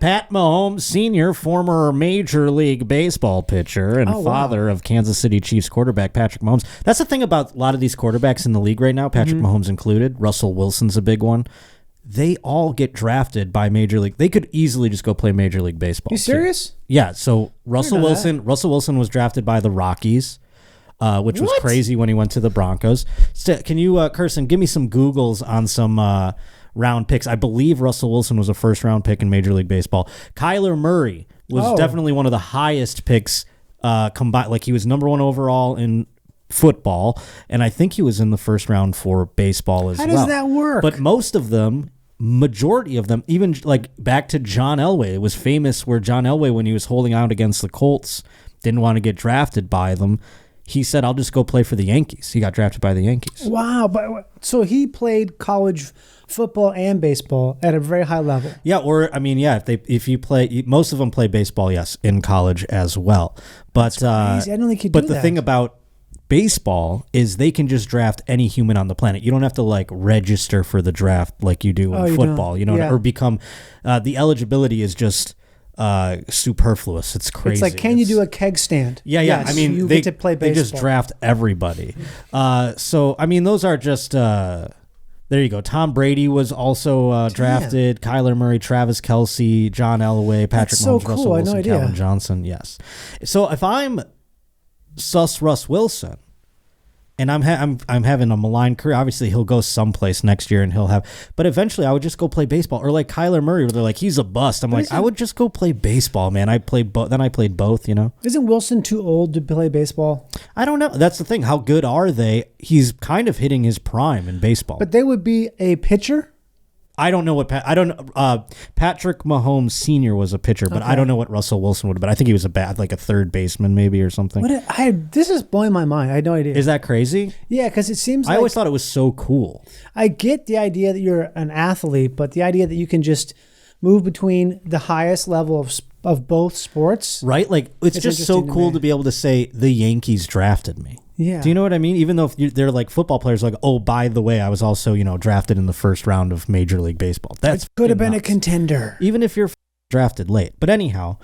Pat Mahomes Sr., former Major League Baseball pitcher and father of Kansas City Chiefs quarterback Patrick Mahomes. That's the thing about a lot of these quarterbacks in the league right now, Patrick Mahomes included. Russell Wilson's a big one. They all get drafted by Major League. They could easily just go play Major League Baseball. You serious? Yeah, so Russell Wilson was drafted by the Rockies, which was crazy when he went to the Broncos. Can you, Kirsten, give me some Googles on some round picks? I believe Russell Wilson was a first-round pick in Major League Baseball. Kyler Murray was definitely one of the highest picks combined. Like, he was number 1 overall in football, and I think he was in the first round for baseball as well. How does that work? But most of them, majority of them, even like back to John Elway, it was famous where John Elway, when he was holding out against the Colts, didn't want to get drafted by them. He said, I'll just go play for the Yankees. He got drafted by the Yankees. Wow. So he played college football and baseball at a very high level. Yeah, or I mean, yeah, if you play, most of them play baseball, yes, in college as well. But Crazy. I don't think you do But the that. thing about baseball is they can just draft any human on the planet. You don't have to like register for the draft like you do in football. You know, or become the eligibility is just superfluous. It's crazy. It's like, can you do a keg stand? Yeah. Yes, I mean, you they get to play they baseball. just draft everybody. So I mean, those are just. There you go. Tom Brady was also drafted. Kyler Murray, Travis Kelce, John Elway, Patrick so Mahomes, cool. Russell I had no Wilson, idea. Calvin Johnson. Yes. So if I'm sus Russ Wilson, and I'm having a malign career, obviously he'll go someplace next year and he'll have. But eventually, I would just go play baseball, or like Kyler Murray, where they're like, he's a bust. I'm like, I would just go play baseball, man. I played both. Then I played both. You know. Isn't Wilson too old to play baseball? I don't know. That's the thing. How good are they? He's kind of hitting his prime in baseball. But they would be a pitcher? I don't know what Patrick Mahomes Sr. was a pitcher, but I don't know what Russell Wilson would have been. I think he was like a third baseman maybe or something. This is blowing my mind. I had no idea. Is that crazy? Yeah, because it seems I always thought it was so cool. I get the idea that you're an athlete, but the idea that you can just move between the highest level of both sports. Right? Like, it's just so interesting to cool me. to be able to say the Yankees drafted me. Yeah. Do you know what I mean? Even though they're like football players, like, oh, by the way, I was also, drafted in the first round of Major League Baseball. That's Could have been a nuts. contender. Even if you're drafted late. But anyhow,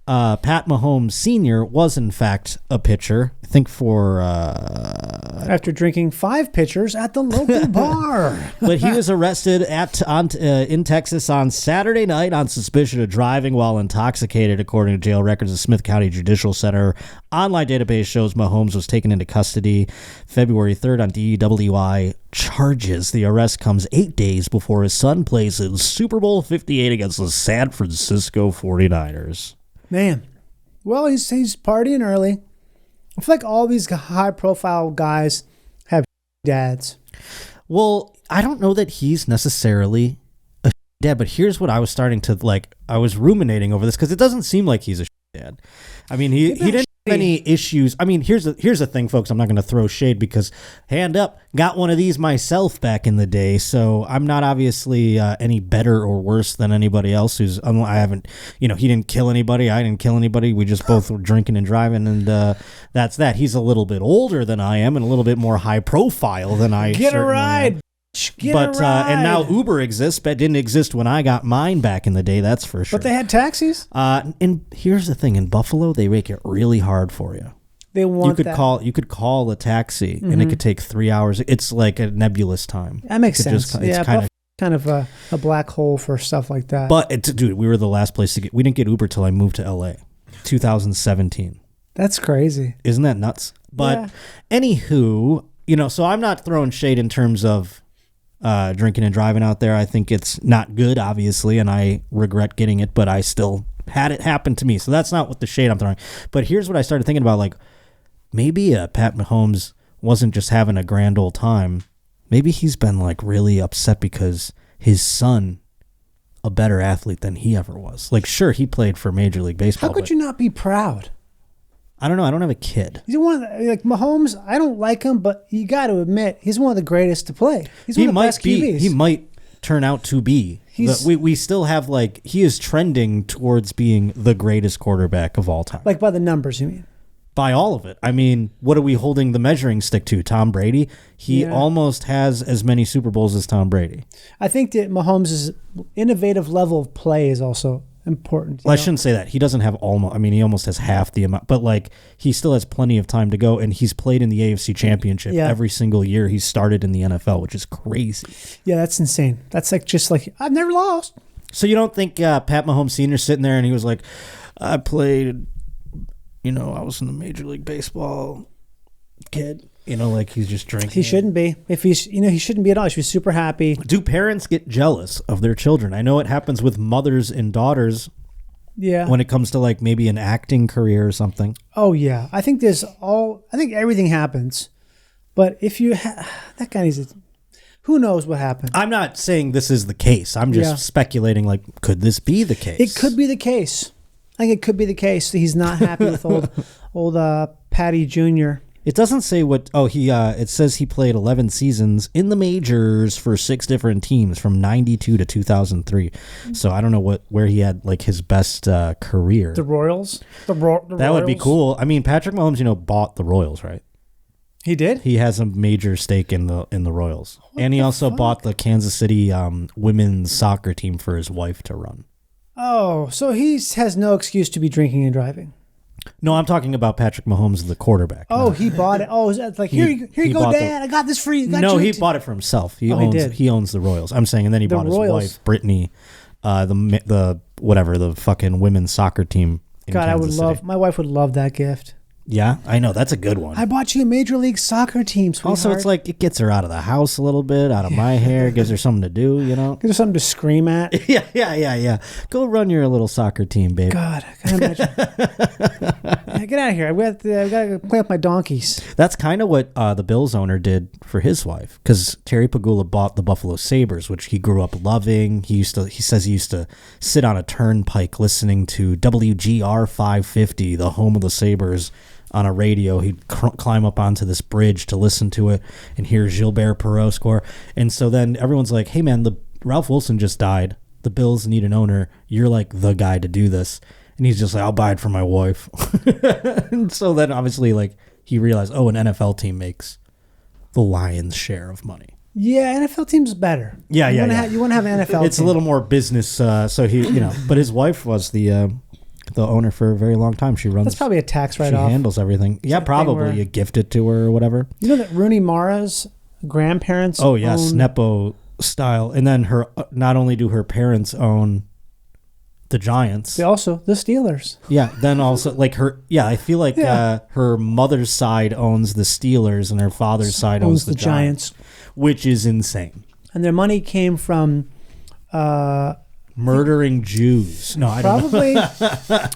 Pat Mahomes Sr. was in fact a pitcher. I think for After drinking 5 pitchers at the local bar. but he was arrested in Texas on Saturday night on suspicion of driving while intoxicated, according to jail records. The Smith County Judicial Center online database shows Mahomes was taken into custody February 3rd on DWI charges. The arrest comes 8 days before his son plays in Super Bowl 58 against the San Francisco 49ers. Man. Well, he's partying early. I feel like all these high-profile guys have dads. Well, I don't know that he's necessarily a dad, but here's what I was starting to like. I was ruminating over this because it doesn't seem like he's a dad. I mean, he didn't have any issues. I mean, here's the thing, folks. I'm not going to throw shade because, hand up, got one of these myself back in the day. So I'm not obviously any better or worse than anybody else I haven't, he didn't kill anybody. I didn't kill anybody. We just both were drinking and driving. And that's that. He's a little bit older than I am and a little bit more high profile than I Get a certainly ride. am. Get But a ride. and now Uber exists, but didn't exist when I got mine back in the day. That's for sure. But they had taxis? And here's the thing: in Buffalo, they make it really hard for you. They want that. You could call a taxi, and it could take 3 hours. It's like a nebulous time. That makes It could sense. it's Yeah, kind of. kind of a black hole for stuff like that. But dude, we were the last place to get. We didn't get Uber till I moved to LA, 2017. That's crazy. Isn't that nuts? But anywho, so I'm not throwing shade in terms of drinking and driving out there. I think it's not good, obviously, and I regret getting it, but I still had it happen to me. So that's not what the shade I'm throwing. But here's what I started thinking about, like, maybe Pat Mahomes wasn't just having a grand old time. Maybe he's been, like, really upset because his son, a better athlete than he ever was. Like, sure, he played for Major League Baseball. How could you not be proud? I don't know. I don't have a kid. He's one of like Mahomes. I don't like him, but you got to admit he's one of the greatest to play. He's one of the best QBs. He might turn out to be. We still have he is trending towards being the greatest quarterback of all time. Like by the numbers, you mean? By all of it. I mean, what are we holding the measuring stick to? Tom Brady? He almost has as many Super Bowls as Tom Brady. I think that Mahomes' innovative level of play is also important. Well, I shouldn't say that. He doesn't have almost. I mean, he almost has half the amount, but like he still has plenty of time to go, and he's played in the AFC Championship every single year he started in the NFL, which is crazy. Yeah, that's insane. That's like just like I've never lost. So you don't think Pat Mahomes Sr. sitting there and he was like, I played, I was in the Major League Baseball kid. Like he's just drinking. He shouldn't be. If he's, he shouldn't be at all. He should be super happy. Do parents get jealous of their children? I know it happens with mothers and daughters. Yeah. When it comes to like maybe an acting career or something. Oh yeah. I think everything happens. But if you, that guy needs to, who knows what happened? I'm not saying this is the case. I'm just speculating, like, could this be the case? It could be the case. I think it could be the case that he's not happy with old Patty Jr. It doesn't say what. Oh, it says he played 11 seasons in the majors for 6 different teams from 92 to 2003. So I don't know where he had like his best career. The Royals. That would be cool. I mean, Patrick Mahomes, bought the Royals, right? He did. He has a major stake in the Royals, and he also bought the Kansas City women's soccer team for his wife to run. Oh, so he has no excuse to be drinking and driving. No, I'm talking about Patrick Mahomes, the quarterback. Oh, he bought it. Oh, it's like here you go, Dad. I got this for you. No, he bought it for himself. He owns the Royals. I'm saying, and then he bought his wife, Brittany, the fucking women's soccer team. God, my wife would love that gift. Yeah, I know. That's a good one. I bought you a Major League Soccer team, sweetheart. Also, it's like it gets her out of the house a little bit, out of my hair, gives her something to do, Gives her something to scream at. Yeah. Go run your little soccer team, babe. God, I can't imagine. Get out of here. I've got to play with my donkeys. That's kind of what the Bills owner did for his wife, because Terry Pagula bought the Buffalo Sabres, which he grew up loving. He says he used to sit on a turnpike listening to WGR 550, the home of the Sabres, on a radio. He'd climb up onto this bridge to listen to it and hear Gilbert Perreault score. And so then everyone's like, hey man, Ralph Wilson just died. The Bills need an owner. You're like the guy to do this. And he's just like, I'll buy it for my wife. And so then obviously like he realized, an NFL team makes the lion's share of money. Yeah, NFL team's better. Yeah. You want to have an NFL It's team. a little more business. So he, but his wife was the owner for a very long time. She runs. That's probably a tax write-off. She handles everything. Yeah, probably. You gift it to her or whatever. You know that Rooney Mara's grandparents Nepo style. And then not only do her parents own the Giants. They also the Steelers. Yeah, then also like her. Yeah, I feel like her mother's side owns the Steelers and her father's side owns the Giants, which is insane. And their money came from murdering Jews. No, I don't know.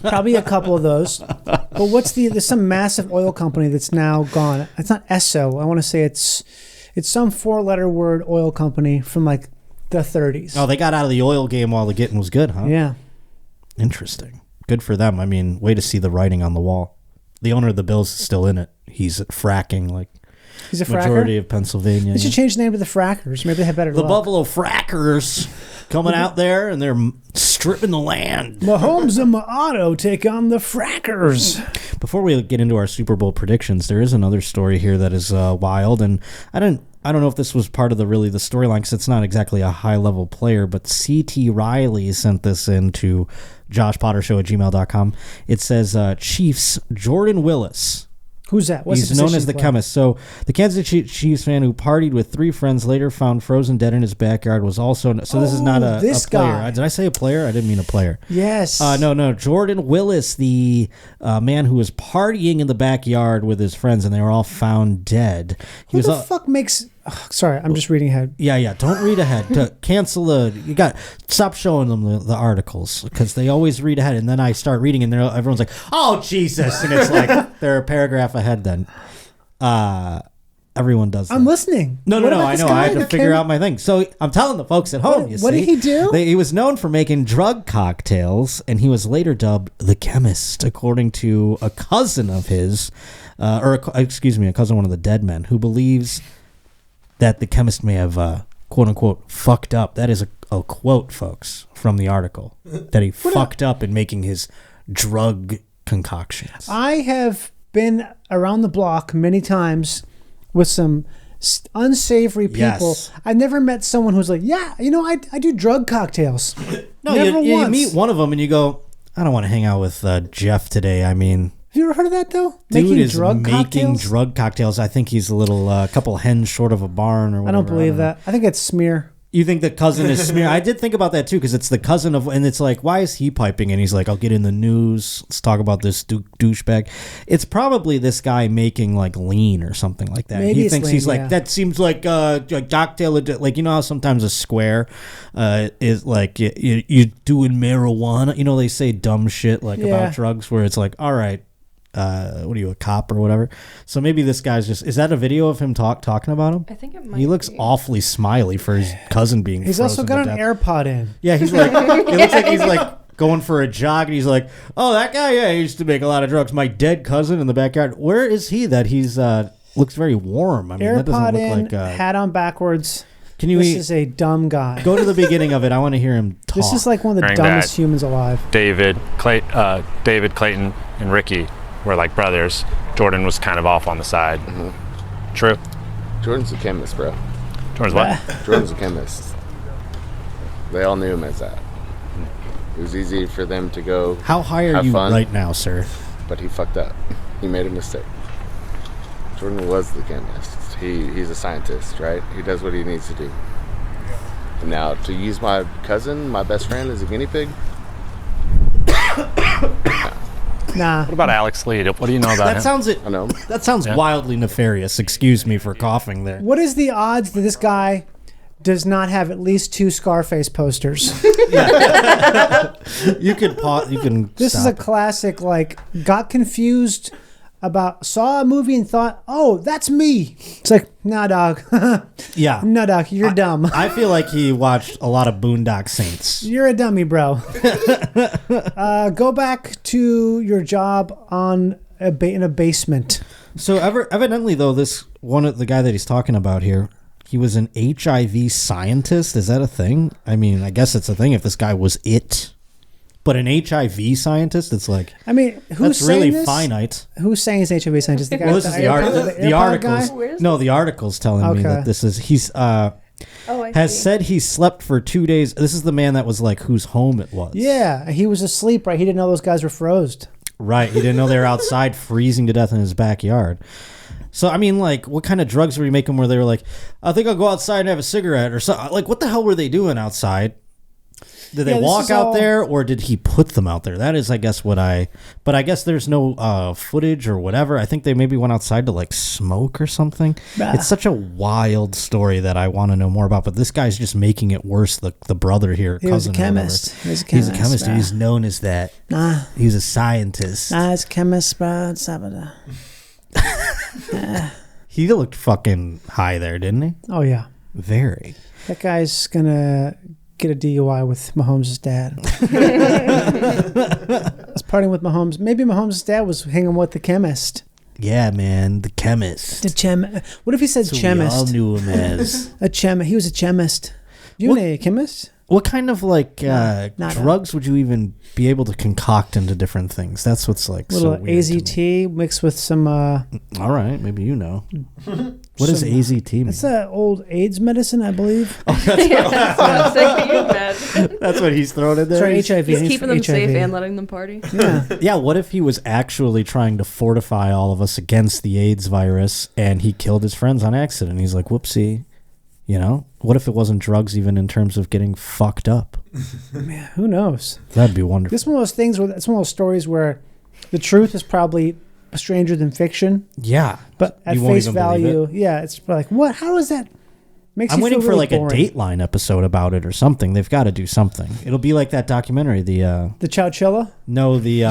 Probably a couple of those. But there's some massive oil company that's now gone. It's not Esso. I want to say it's some 4-letter word oil company from like the 30s. Oh, they got out of the oil game while the getting was good, huh? Yeah. Interesting. Good for them. I mean, way to see the writing on the wall. The owner of the Bills is still in it. He's fracking like he's a majority fracker? of Pennsylvania. They should change the name to the Frackers. Maybe they have better luck. The Buffalo Frackers coming out there and they're stripping the land. Mahomes and Maato take on the Frackers. Before we get into our Super Bowl predictions, there is another story here that is wild, and I don't know if this was part of the storyline because it's not exactly a high-level player, but C.T. Riley sent this in to joshpottershow@gmail.com. It says, Chiefs Jordan Willis. Who's that? He's known as the chemist. So the Kansas City Chiefs fan who partied with 3 friends later found frozen dead in his backyard was also... So this is not a player. Guy. Did I say a player? I didn't mean a player. Yes. No. Jordan Willis, the man who was partying in the backyard with his friends, and they were all found dead. Who the fuck makes... Oh, sorry, I'm just reading ahead. Yeah. Don't read ahead. To cancel stop showing them the articles because they always read ahead, and then I start reading, and everyone's like, "Oh Jesus!" and it's like they're a paragraph ahead. Then, everyone does that. I'm listening. No. I know. I had to figure out my thing. So I'm telling the folks at home. What did he do? He was known for making drug cocktails, and he was later dubbed the chemist, according to a cousin of his, a cousin of one of the dead men, who believes that the chemist may have, quote unquote, fucked up. That is a quote, folks, from the article. That he fucked up in making his drug concoctions. I have been around the block many times with some unsavory people. Yes. I've never met someone who's like, yeah, I do drug cocktails. No, Never you once. meet one of them and you go, I don't want to hang out with Jeff today. I mean, Have you ever heard of that though? dude is making cocktails? drug cocktails. I think he's a little couple hens short of a barn or I whatever. don't believe know. that. I think it's smear. You think the cousin is smear? I did think about that too, because it's the cousin of, and it's like, why is he piping? And he's like, I'll get in the news. Let's talk about this douchebag. It's probably this guy making like lean or something like that. Maybe He it's thinks lean, he's like, yeah. that seems like a cocktail, like, you know how sometimes a square is like, you doing marijuana. You know, they say dumb shit like Yeah. about drugs where it's like, all right, what are you, a cop or whatever? So maybe this guy's just, is that a video of him talking about him? I think it might. He looks be. awfully smiley for his cousin being He's also frozen got to an death. AirPod in. Yeah, he's like, it looks like he's like going for a jog and he's like, oh, that guy, yeah, he used to make a lot of drugs. My dead cousin in the backyard. Where is he that he's, looks very warm? I mean, that doesn't AirPod look in, like, hat on backwards. can you This is a dumb guy. go to the beginning of it? I want to hear him talk. This is like one of the Bring dumbest back. humans alive. David, Clayton, and Ricky were like brothers. Jordan was kind of off on the side. True. Jordan's a chemist, bro. Jordan's what? Jordan's a chemist. They all knew him as that. It was easy for them to go, How high are have you fun. right now, sir? but he fucked up. He made a mistake. Jordan was the chemist. He's a scientist, right? He does what he needs to do. And now, to use my cousin, my best friend, as a guinea pig, Nah. What about Alex Lee? What do you know about That him? sounds I know. that sounds wildly nefarious. Excuse me for coughing there. What is the odds that this guy does not have at least 2 Scarface posters? You could pause. You can. This is stop a classic, like, got confused about, saw a movie and thought, oh, that's me. It's like, nah, dog. it. Yeah. No, dog, you're dumb. I feel like he watched a lot of Boondock Saints. You're a dummy, bro. Go back to your job on in a basement. So evidently, though, this one of the guy that he's talking about here, he was an HIV scientist. Is that a thing? I mean, I guess it's a thing if this guy was it. But an HIV scientist, it's like, I mean, who's that's really saying this? finite. Who's saying he's HIV scientist? The guy Well, with this is the the, AirPod- the AirPod articles. guy? Where's No, the article's telling me Okay. that this is, he's, Oh, I has see. said he slept for 2 days. This is the man that was like, whose home it was. Yeah, he was asleep, right? He didn't know those guys were frozen. Right. He didn't know they were outside freezing to death in his backyard. So, I mean, like, what kind of drugs were you making where they were like, I think I'll go outside and have a cigarette or something? Like, what the hell were they doing outside? Did they Yeah, this walk is out all- there or did he put them out there? That is, I guess, but I guess there's no footage or whatever. I think they maybe went outside to like smoke or something. Bah. It's such a wild story that I want to know more about, but this guy's just making it worse. The brother here, He was a cousin or whatever. chemist. He's a chemist. bro. He's known as that. Nah, He's a scientist. he's a chemist, bro. It's Sabada. He looked fucking high there, didn't he? Oh, yeah. Very. That guy's going to get a DUI with Mahomes' dad. I was partying with Mahomes. Maybe Mahomes' dad was hanging with the chemist. Yeah, man, the chemist. What if he said So chemist? we all knew him as. He was a chemist. You What- a chemist? What kind of like Nada. drugs would you even be able to concoct into different things? That's what's like Little so weird to me. AZT mixed with some. All right, maybe you know. What does Some, AZT mean? It's an old AIDS medicine, I believe. Yeah, that's what I was saying. Can you imagine? That's what he's throwing in there. Sorry, HIV. He's It's keeping for them HIV. safe and letting them party. Yeah. Yeah, what if he was actually trying to fortify all of us against the AIDS virus and he killed his friends on accident? He's like, whoopsie. You know? What if it wasn't drugs even in terms of getting fucked up? Man, who knows? That'd be wonderful. This is one of those things where it's one of those stories where the truth is probably stranger than fiction, Yeah. but at You won't face even believe value, yeah, it's like, what? How is that? Makes I'm you waiting feel for really like boring. a Dateline episode about it or something. They've got to do something. It'll be like that documentary. The Chowchilla? the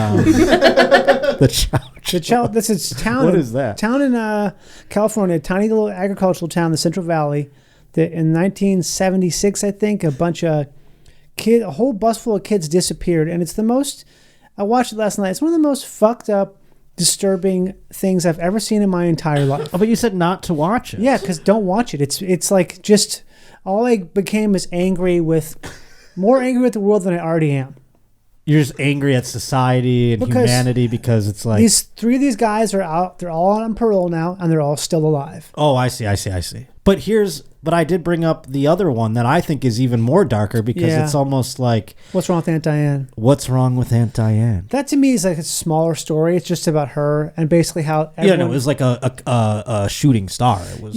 This is town. What is that? Town in California, a tiny little agricultural town in the Central Valley. That in 1976, I think, a whole bus full of kids disappeared, and it's the most. I watched it last night. It's one of the most fucked up, disturbing things I've ever seen in my entire life. Oh, but you said not to watch it. Yeah, because don't watch it. It's like just all I became is more angry with the world than I already am. You're just angry at society and Because humanity because it's like, These 3 of these guys are out. They're all on parole now, and they're all still alive. oh, I see. But I did bring up the other one that I think is even more darker because Yeah. it's almost like, What's wrong with Aunt Diane? what's wrong with Aunt Diane? That to me is like a smaller story. It's just about her and basically how Yeah, everyone, no, it was like a shooting star. It was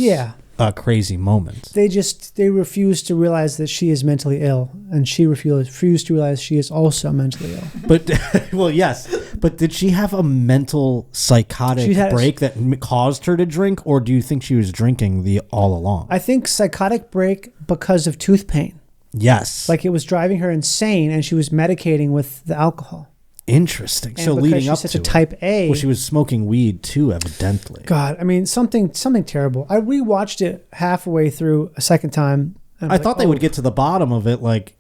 a crazy moment. they refuse to realize that she is mentally ill, and she refused to realize she is also mentally ill. But well, yes. But did she have a mental psychotic She had- break that caused her to drink, or do you think she was drinking all along? I think psychotic break because of tooth pain. Yes. Like it was driving her insane, and she was medicating with the alcohol. Interesting. And So because leading she's up such to a type A. well, she was smoking weed too, evidently. God, I mean something terrible. I rewatched it halfway through a second time. And I I'm thought like, they oh, would get to the bottom of it, like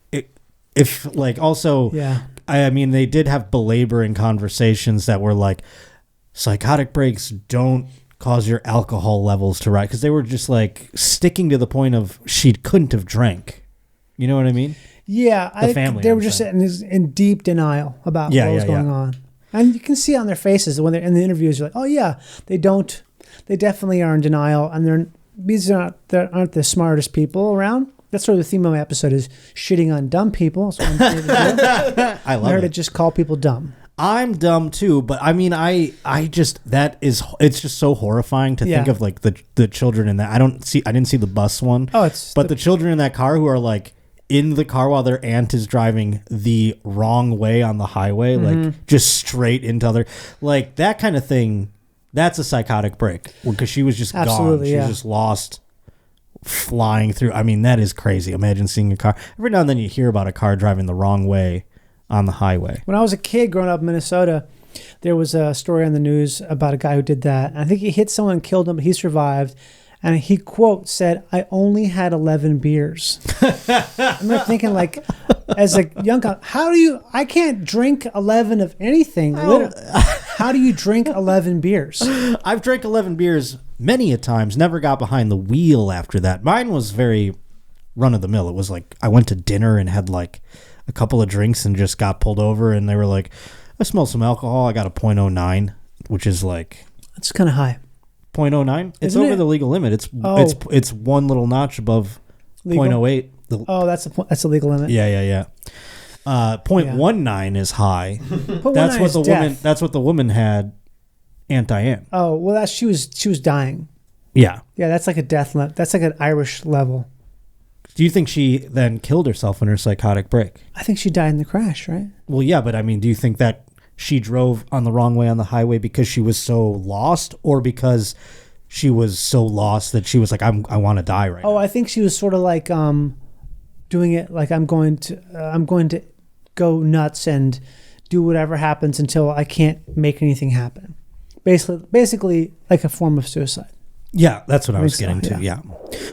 if like also. Yeah. I mean, they did have belaboring conversations that were like, psychotic breaks don't cause your alcohol levels to rise, because they were just like sticking to the point of she couldn't have drank. You know what I mean? Yeah, family, they I'm were just saying. in deep denial about Yeah, what was yeah, going yeah. on, and you can see on their faces when they're in the interviews. You're like, oh yeah, they definitely are in denial, and they aren't the smartest people around. That's sort of the theme of my episode is shitting on dumb people. That's what I'm here to do. I I'm here love to it. just call people dumb. I'm dumb too, but I mean, I just it's just so horrifying to think Yeah. of like the children in that. I didn't see the bus one. Oh, it's but the children in that car who are like in the car while their aunt is driving the wrong way on the highway, Mm-hmm. like just straight into other, like that kind of thing. That's a psychotic break because she was just gone. Absolutely, She yeah. was just lost, flying through. I mean, that is crazy. Imagine seeing a car. Every now and then you hear about a car driving the wrong way on the highway. When I was a kid growing up in Minnesota, there was a story on the news about a guy who did that. And I think he hit someone and killed him, but he survived. And he, quote, said, "I only had 11 beers." I remember thinking, like, as a young guy, I can't drink 11 of anything. How do you drink 11 beers? I've drank 11 beers many a times, never got behind the wheel after that. Mine was very run of the mill. It was like I went to dinner and had like a couple of drinks and just got pulled over, and they were like, I smell some alcohol. I got a 0.09, which is like It's kind of high. 0.09. It's Isn't over it? the legal limit. Oh. It's one little notch above Legal? 0.08. Oh, that's a legal limit. Yeah. 0.19 is high. But That's when what is the death. woman. That's what the woman had. Aunt Diane. Oh, well, she was dying. Yeah. Yeah, that's like a death level. That's like an Irish level. Do you think she then killed herself in her psychotic break? I think she died in the crash, right? Well, yeah, but I mean, do you think that she drove on the wrong way on the highway because she was so lost, or because she was so lost that she was like, I want to die right Oh, now? I think she was sort of like doing it like I'm going to go nuts and do whatever happens until I can't make anything happen. Basically like a form of suicide. Yeah, that's what I was think getting so, to. Yeah.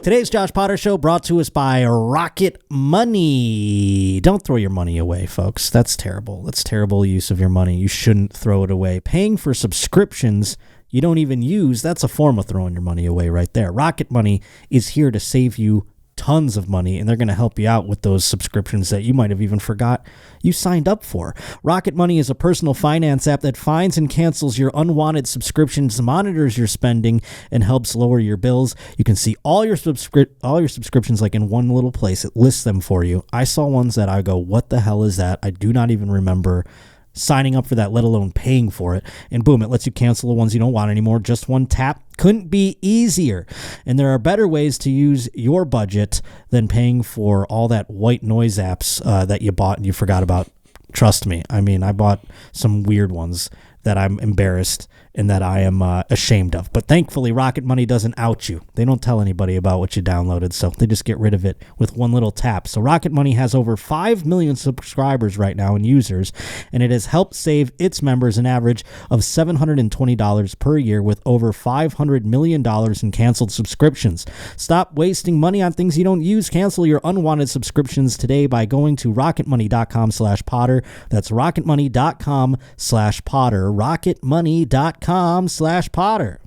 Today's Josh Potter Show brought to us by Rocket Money. Don't throw your money away, folks. That's terrible. That's terrible use of your money. You shouldn't throw it away. Paying for subscriptions you don't even use, that's a form of throwing your money away right there. Rocket Money is here to save you tons of money, and they're going to help you out with those subscriptions that you might have even forgot you signed up for. Rocket Money is a personal finance app that finds and cancels your unwanted subscriptions, monitors your spending, and helps lower your bills. You can see all your subscriptions like in one little place. It lists them for you. I saw ones that I go, what the hell is that? I do not even remember signing up for that, let alone paying for it. And boom, it lets you cancel the ones you don't want anymore. Just one tap. Couldn't be easier. And there are better ways to use your budget than paying for all that white noise apps that you bought and you forgot about. Trust me. I mean, I bought some weird ones that I'm embarrassed and that I am ashamed of. But thankfully, Rocket Money doesn't out you. They don't tell anybody about what you downloaded, so they just get rid of it with one little tap. So Rocket Money has over 5 million subscribers right now and users, and it has helped save its members an average of $720 per year with over $500 million in canceled subscriptions. Stop wasting money on things you don't use. Cancel your unwanted subscriptions today by going to rocketmoney.com/Potter. That's rocketmoney.com/Potter. rocketmoney.com/Potter.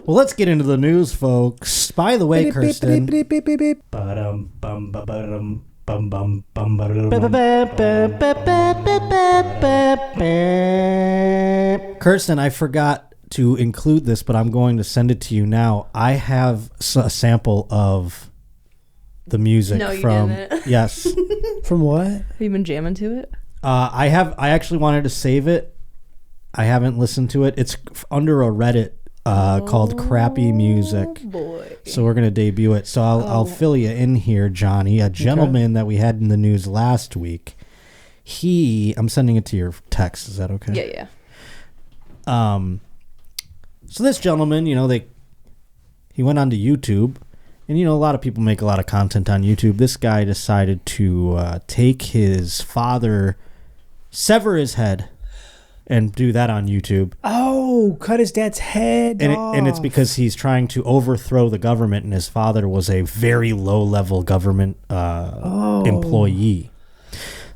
Well, let's get into the news, folks. By the way, Kirsten, Bum bum bum ba Kirsten, I forgot to include this, but I'm going to send it to you now. I have a sample of the music No, you from. didn't. Yes, From what? Have you been jamming to it? I have. I actually wanted to save it. I haven't listened to it. It's under a Reddit called Crappy Music. Oh boy. So we're gonna debut it. So I'll fill you in here, Johnny. A gentleman that we had in the news last week. I'm sending it to your text. Is that okay? Yeah. So this gentleman, he went onto YouTube, and a lot of people make a lot of content on YouTube. This guy decided to take his father, sever his head, and do that on YouTube. Oh, cut his dad's head off. And it's because he's trying to overthrow the government, and his father was a very low-level government employee.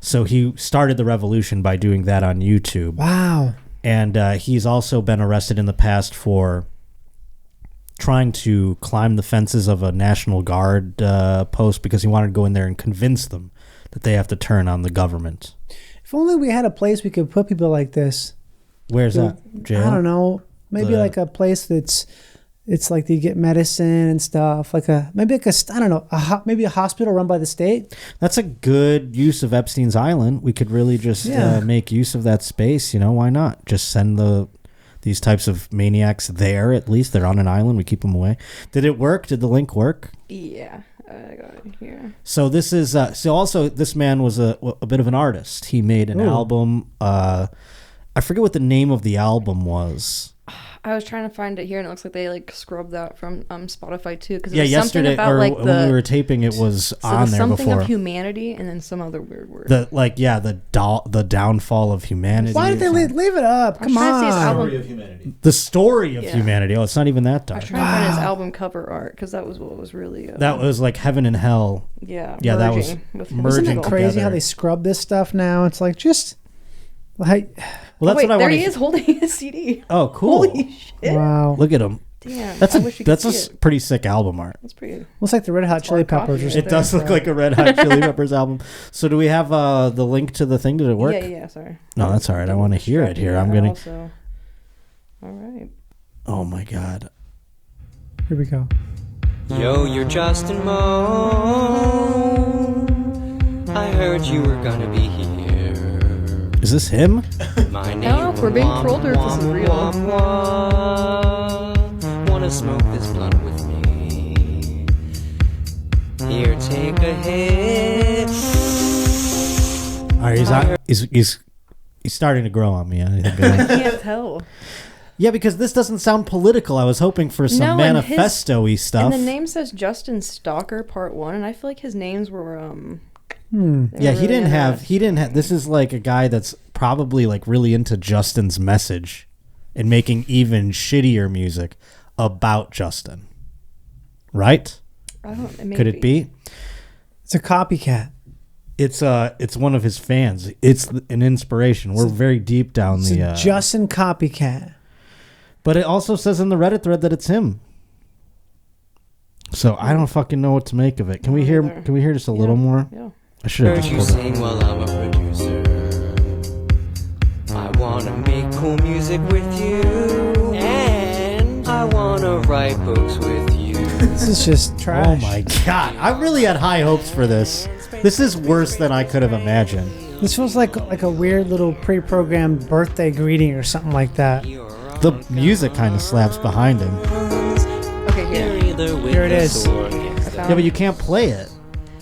So he started the revolution by doing that on YouTube. Wow. And he's also been arrested in the past for trying to climb the fences of a National Guard post because he wanted to go in there and convince them that they have to turn on the government. If only we had a place we could put people like this. Where's that? Jail? I don't know. Maybe like a place it's like they get medicine and stuff. Maybe a hospital run by the state. That's a good use of Epstein's Island. We could really just make use of that space. Why not? Just send these types of maniacs there. At least they're on an island. We keep them away. Did it work? Did the link work? Yeah. I got it here. So this is also this man was a bit of an artist. He made an album. I forget what the name of the album was. I was trying to find it here, and it looks like they scrubbed that from Spotify too. Because Yesterday about, or when we were taping, it was on there something before. of humanity, and then some other weird word. The downfall of humanity. Why did they leave it up? Come trying to see his on. album. The story of humanity. Oh, it's not even that I dark. was trying to find his album cover art because that was what was really. That was like heaven and hell. Yeah. That was merging with merging Isn't it crazy together. how they scrub this stuff now? It's like just like Well, that's wait, what I there want he is holding a CD. Oh, cool. Holy shit! wow. Look at him. Damn. That's I wish you could see it. pretty sick album art. That's pretty. Looks like the Red Hot Chili Hard copy Peppers or right something. It does look like a Red Hot Chili Peppers album. So do we have the link to the thing? Did it work? Yeah. Sorry. No, that's all right. I want to hear it here. I'm gonna. Also, all right. Oh my god. Here we go. Yo, you're Justin Moe. I heard you were gonna be here. Is this him? My name know if we're being trolled or if this is real. Wanna smoke this blunt with me? Here, take a hit. All right, he's starting to grow on me. I think. I can't tell. Yeah, because this doesn't sound political. I was hoping for some No, and his- manifesto-y stuff. And the name says Justin Stalker Part 1, and I feel like his names were Yeah, he didn't have. This is like a guy that's probably like really into Justin's message and making even shittier music about Justin. Right? Could it be? It's a copycat. It's one of his fans. It's an inspiration. We're very deep down It's the. a Justin copycat. But it also says in the Reddit thread that it's him. So I don't fucking know what to make of it. Can we hear? either. Can we hear just a little more? Yeah. I should have Heard just you pulled it. sing while I'm a producer. I wanna make cool music with you, and I wanna write books with you. This is just trash. Oh my god! I really had high hopes for this. This is worse than I could have imagined. This feels like a weird little pre-programmed birthday greeting or something like that. The music kind of slaps behind him. Okay, here. Here it is. I Yeah, found but you can't play it.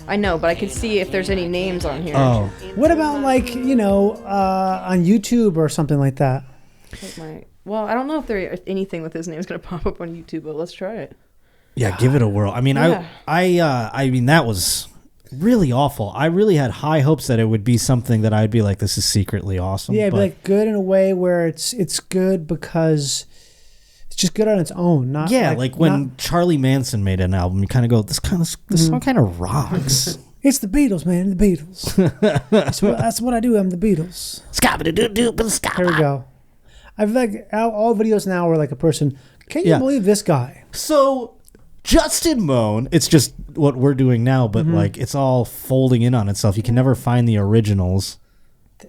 I know, but I could see if there's any names on here. Oh, What about on YouTube or something like that? Well, I don't know if anything with his name is going to pop up on YouTube, but let's try it. yeah. Give it a whirl. I mean, Yeah. I mean, that was really awful. I really had high hopes that it would be something that I'd be like, this is secretly awesome. Yeah, it'd but be like good in a way where it's good because it's just good on its own. Not yeah, like when not- Charlie Manson made an album, you kind of go, this song kind of rocks. it's the Beatles, man. The Beatles. that's what I do. I'm the Beatles. Here we go. I've like all videos now where like a person. Can you Yeah. believe this guy? So, Justin Moan. It's just what we're doing now, but like it's all folding in on itself. You can never find the originals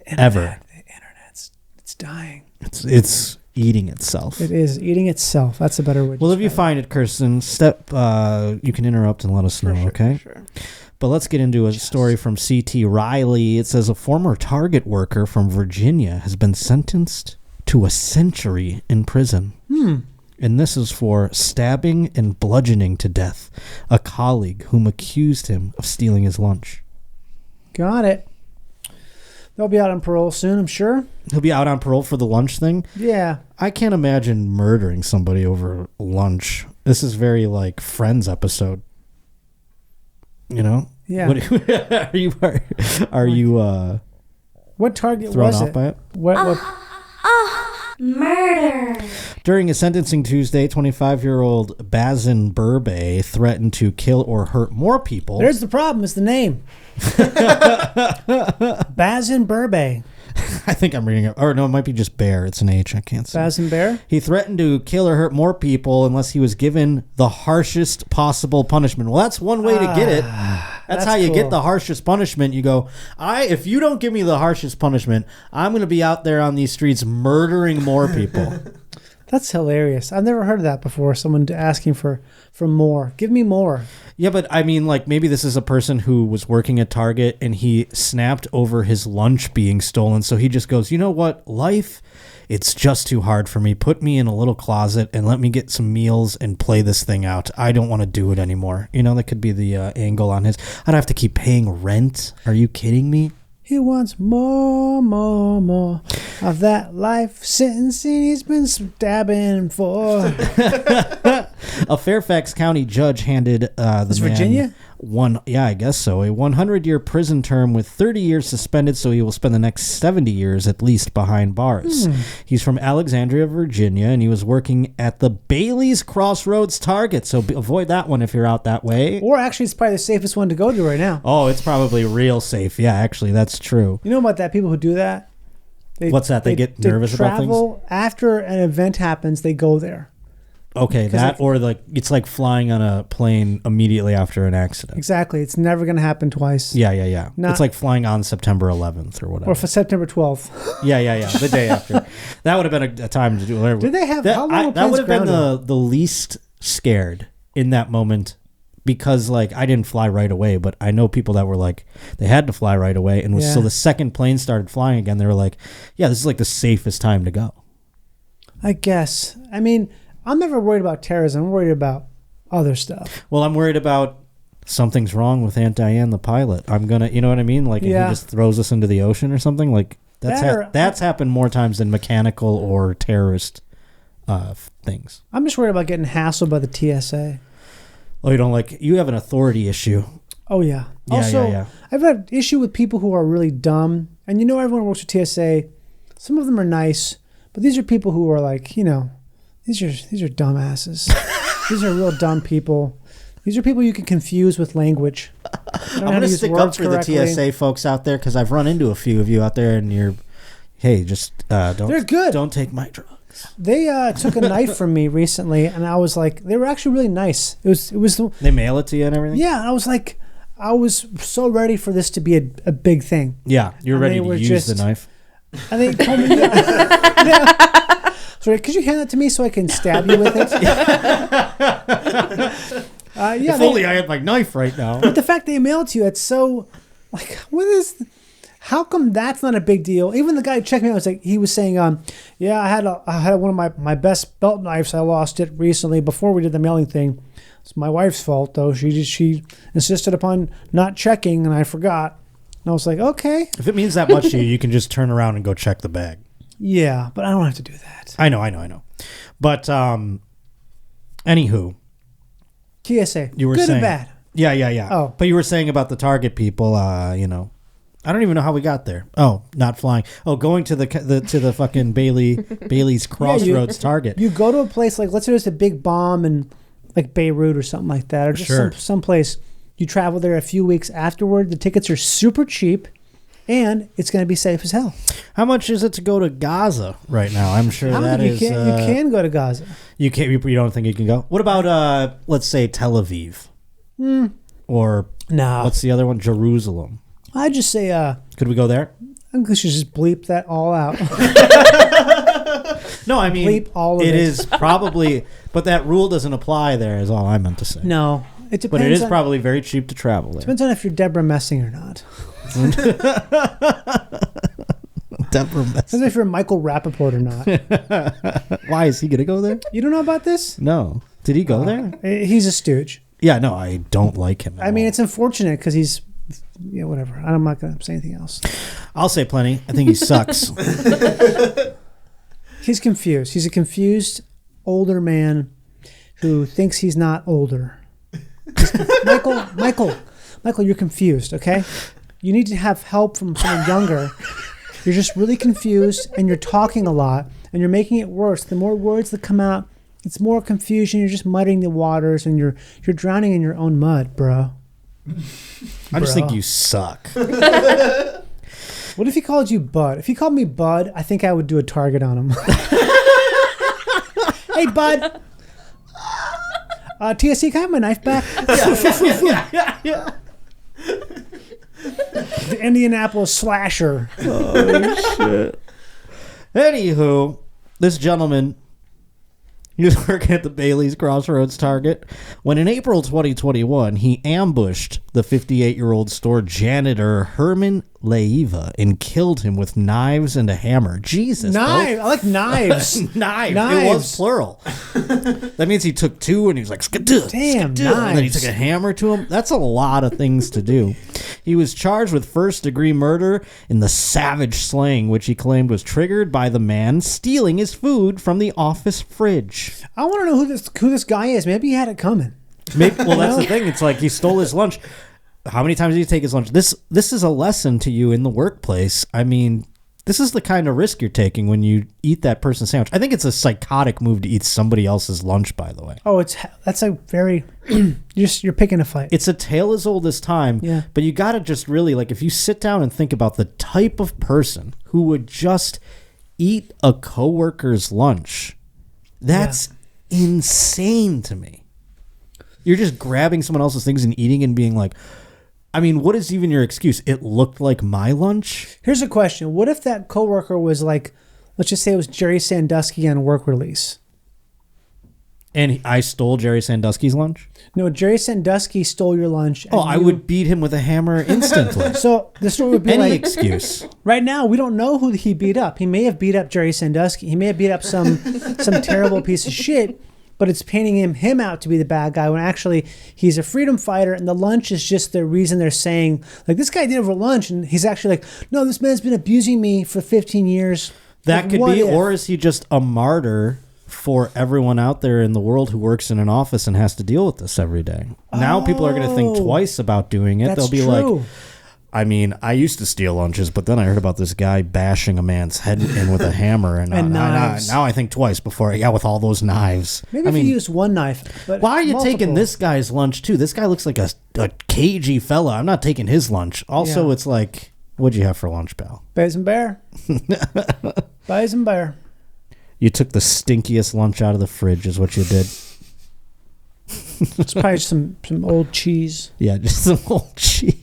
ever. The internet's it's dying. It's eating itself. It is eating itself. That's a better word. Well, if you find it, Kirsten, you can interrupt and let us know, okay? Sure. But let's get into a story from C.T. Riley. It says a former Target worker from Virginia has been sentenced to a century in prison. And this is for stabbing and bludgeoning to death a colleague whom accused him of stealing his lunch. Got it. They'll be out on parole soon, I'm sure. He'll be out on parole for the lunch thing. Yeah. I can't imagine murdering somebody over lunch. This is very like Friends episode. You know? Yeah. Are you What Target thrown was off it? by it? What Murder. During his sentencing Tuesday, 25-year-old Bazin Burbey threatened to kill or hurt more people. There's the problem, it's the name. Bazin Burbey. I think I'm reading it. Or no, it might be just Bear. It's an H. I can't see. Bazin Bear? He threatened to kill or hurt more people unless he was given the harshest possible punishment. Well, that's one way to get it. That's how you cool. get the harshest punishment. You go, if you don't give me the harshest punishment, I'm going to be out there on these streets murdering more people. That's hilarious. I've never heard of that before. Someone asking for more. Give me more. Yeah, but I mean, like, maybe this is a person who was working at Target and he snapped over his lunch being stolen. So he just goes, you know what? Life, it's just too hard for me. Put me in a little closet and let me get some meals and play this thing out. I don't want to do it anymore. You know, that could be the angle on his. I'd have to keep paying rent. Are you kidding me? He wants more of that life sentence he's been stabbing for. A Fairfax County judge handed the Is man Virginia? I guess so, a 100-year prison term with 30 years suspended, so he will spend the next 70 years at least behind bars. He's from Alexandria, Virginia, and he was working at the Bailey's Crossroads Target, so avoid that one if you're out that way. Or actually, it's probably the safest one to go to right now. Oh, it's probably real safe. Yeah, actually, that's true. You know about that? People who do that? What's that? They get nervous about things? travel after an event happens, they go there. Okay, that or like it's like flying on a plane immediately after an accident. Exactly. It's never going to happen twice. Yeah. It's like flying on September 11th or whatever. Or for September 12th. Yeah. The day after. That would have been a time to do it. Did they have that? how long were That would have been planes the least scared in that moment because like I didn't fly right away, but I know people that were like they had to fly right away, and so the second plane started flying again, they were like, yeah, this is like the safest time to go. I guess. I mean, I'm never worried about terrorism. I'm worried about other stuff. Well, I'm worried about something's wrong with Aunt Diane, the pilot. I'm gonna, you know what I mean? Like, and he just throws us into the ocean or something. Like that's happened more times than mechanical or terrorist things. I'm just worried about getting hassled by the TSA. Oh, you have an authority issue. Oh yeah. Also, I've had issue with people who are really dumb, and everyone who works with TSA. Some of them are nice, but these are people who are like, these are dumbasses. These are real dumb people. These are people you can confuse with language. I'm going to stick up for the TSA folks out there because I've run into a few of you out there, and they're good. Don't take my drugs. They took a knife from me recently, and I was like, they were actually really nice. It was. They mail it to you and everything. Yeah, and I was like, I was so ready for this to be a big thing. Yeah, you're ready to use the knife. And they told me, yeah. Sorry, could you hand that to me so I can stab you with it? If only I had my knife right now. But the fact they mail it to you, it's so like, what is? How come that's not a big deal? Even the guy who checked me out he was saying, yeah, I had one of my best belt knives. I lost it recently before we did the mailing thing. It's my wife's fault though. She insisted upon not checking, and I forgot. And I was like, okay. If it means that much to you, you can just turn around and go check the bag. Yeah, but I don't have to do that. I know. But anywho, TSA. You were good saying, and bad. Yeah. Oh, but you were saying about the Target people. I don't even know how we got there. Oh, not flying. Oh, going to the fucking Bailey's Crossroads Target. You go to a place like, let's say there's a big bomb in like Beirut or something like that, or just some place. You travel there a few weeks afterward. The tickets are super cheap. and it's going to be safe as hell. How much is it to go to Gaza right now? I'm sure I don't that think is. you can go to Gaza. You can't. You don't think you can go? What about let's say Tel Aviv, or No. what's the other one? Jerusalem. I'd just say, Could we go there? I think we should just bleep that all out. No, I mean Bleep all of it. It is probably, but that rule doesn't apply there. Is all I meant to say. No. It depends But it is on, probably very cheap to travel there. depends on if you're Deborah Messing or not. Deborah Messing. Depends if you're Michael Rappaport or not. Why is he gonna go there? You don't know about this? No. Did he go there? He's a stooge. Yeah, no, I don't like him. I mean, it's unfortunate because he's, yeah, whatever. I'm not going to say anything else. I'll say plenty. I think he sucks. He's confused. He's a confused older man who thinks he's not older. Michael, you're confused, okay? You need to have help from someone younger. You're just really confused and you're talking a lot and you're making it worse. The more words that come out, it's more confusion. You're just mudding the waters and you're drowning in your own mud, bro. I just think you suck. What if he called you Bud? If he called me Bud, I think I would do a target on him. Hey, Bud. TSC, can I have my knife back? Yeah. The Indianapolis slasher. Anywho, this gentleman, he was working at the Bailey's Crossroads Target when in April 2021, he ambushed the 58-year-old store janitor Herman Leiva and killed him with knives and a hammer. Jesus. Knives. I like knives. Knives. It Knives. was plural. That means he took two and he was like, skadoo, Damn, skadoo. And then he knives. took a hammer to him. That's a lot of things to do. He was charged with first-degree murder in the savage slaying, which he claimed was triggered by the man stealing his food from the office fridge. I want to know who this guy is. Maybe he had it coming. Maybe, well, that's the thing. It's like he stole his lunch. How many times did he take his lunch? This is a lesson to you in the workplace. I mean, this is the kind of risk you're taking when you eat that person's sandwich. I think it's a psychotic move to eat somebody else's lunch, by the way. Oh, that's a very you're picking a fight. It's a tale as old as time. Yeah. But you got to just really, like, if you sit down and think about the type of person who would just eat a coworker's lunch, that's insane to me. You're just grabbing someone else's things and eating and being like, I mean, what is even your excuse? It looked like my lunch? Here's a question. What if that coworker was like, let's just say it was Jerry Sandusky on work release? And I stole Jerry Sandusky's lunch? No, Jerry Sandusky stole your lunch. and I you- would beat him with a hammer instantly. So the story would be Any like, excuse. right now we don't know who he beat up. He may have beat up Jerry Sandusky. He may have beat up some terrible piece of shit. But it's painting him out to be the bad guy when actually he's a freedom fighter, and the lunch is just the reason they're saying, like, this guy did over lunch, and he's actually like, no, this man's been abusing me for 15 years. That Like, could what be, if? or is he just a martyr for everyone out there in the world who works in an office and has to deal with this every day? Now people are going to think twice about doing it. That's They'll be true. like, I mean, I used to steal lunches, but then I heard about this guy bashing a man's head in with a hammer, and, And knives. now I think twice before, with all those knives. Maybe I if mean, you use one knife. But why are you multiple. taking this guy's lunch too? This guy looks like a cagey fella. I'm not taking his lunch. Also, Yeah. it's like, what'd you have for lunch, pal? Bison bear. Bison bear. You took the stinkiest lunch out of the fridge is what you did. It's probably some old cheese. Yeah, just some old cheese.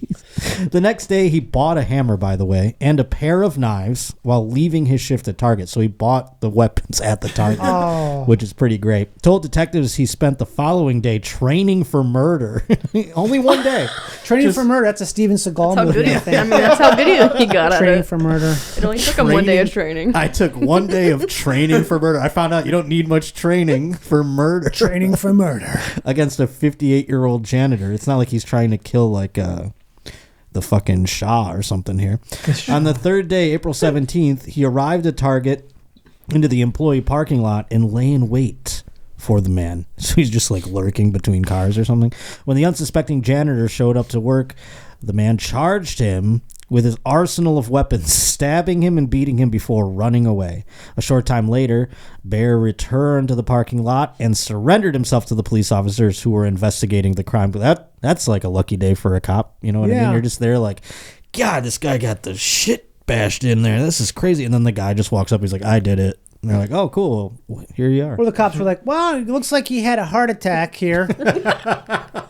The next day, he bought a hammer, by the way, and a pair of knives while leaving his shift at Target. So he bought the weapons at the Target, which is pretty great. Told detectives he spent the following day training for murder. Only one day. Training for murder. That's a Steven Seagal How movie. good I he, think. I mean, that's how good he got at Training it. for murder. It only took him one day of training. I took one day of training for murder. I found out you don't need much training for murder. Training for murder. Against a 58-year-old janitor. It's not like he's trying to kill like the fucking Shah or something here. On the third day, April 17th, he arrived at Target into the employee parking lot and lay in wait for the man. So he's just like lurking between cars or something. When the unsuspecting janitor showed up to work, the man charged him with his arsenal of weapons, stabbing him and beating him before running away. A short time later, Bear returned to the parking lot and surrendered himself to the police officers who were investigating the crime. But that's like a lucky day for a cop. You know what I mean? Yeah. You're just there like, God, this guy got the shit bashed in there. This is crazy. And then the guy just walks up. He's like, I did it. And they're like, oh, cool. Well, here you are. Or the cops were like, wow, it looks like he had a heart attack here.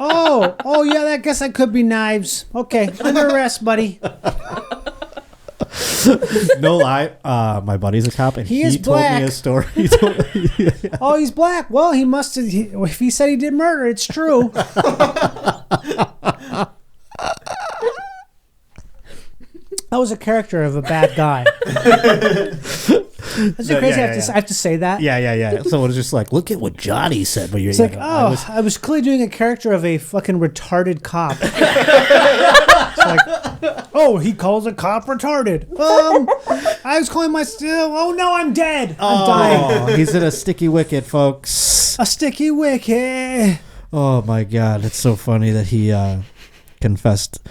oh, yeah, I guess that could be knives. Okay, under arrest, buddy. No lie. My buddy's a cop, and He he is told black. me a story. He told me, Oh, he's black. Well, he must have. If he said he did murder, it's true. That was a character of a bad guy. Is it crazy? I have to say that. yeah. So it was just like, look at what Johnny said. But you're It's like, I was clearly doing a character of a fucking retarded cop. It's like, oh, he calls a cop retarded. I was calling myself. Oh no, I'm dead. I'm dying. He's in a sticky wicket, folks. A sticky wicket. Oh my God, it's so funny that he confessed